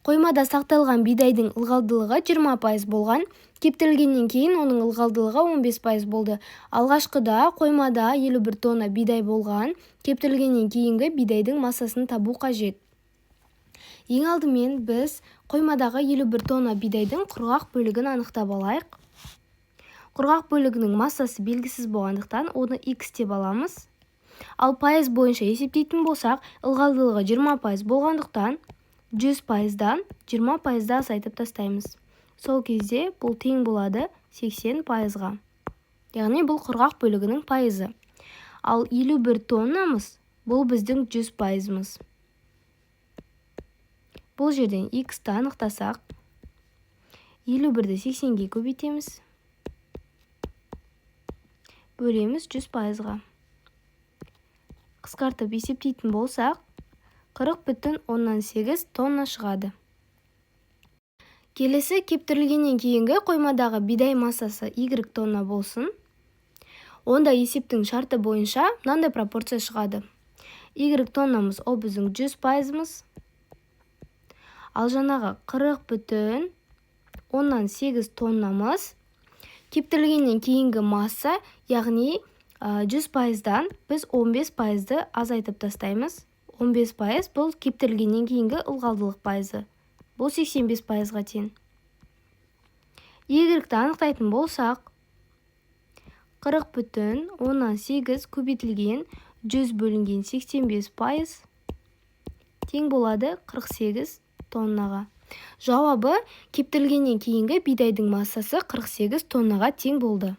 Қоймада сақталған бидайдың ылғалдылығы 20% болған, кептірілгеннен кейін оның ылғалдылығы 15% болды. Алғашқыда қоймада 51 тонна бидай болған, кептірілгеннен кейінгі бидайдың массасын табу қажет. Ең алдымен біз қоймадағы 51 тонна бидайдың құрғақ бөлігін анықтап алайық. Құрғақ бөлігінің массасы белгісіз болғандықтан, оны X деп аламыз. Ал пайыз бойынша есептейтін болсақ, ылғалдылығы 20% болғандықтан, 100%-дан 20%-да азайтып тастаймыз. Сол кезде бұл тең болады 80%-ға. Яғни бұл құрғақ бөлігінің пайызы. Ал 51 тоннамыз бұл біздің 100%-мыз. Бұл жерден X-ті анықтасақ, 51-ді 80-ге көбейтеміз. Бөлеміз 100%-ға. Қысқартып есептейтін болсақ, 40,8 тонна шығады. Келесі кептірілгеннен кейінгі қоймадағы бидай массасы Y тонна болсын. Онда есептің шарты бойынша мынандай пропорция шығады. Y тоннамыз ол біздің 100%-мыз. Ал жаңағы 40,8 тоннамыз кептірілгеннен кейінгі масса, яғни 100%-дан біз 15%-ді азайтып тастаймыз. 15% бұл кептірілгеннен кейінгі ылғалдылық пайызы. Бұл 85%-ға тең. Y-ті анықтайтын болсақ, 40,8 көбейтілген 100 бөлінген 85% тең болады 48 тоннаға. Жауабы кептірілгеннен кейінгі бидайдың массасы 48 тоннаға тең болды.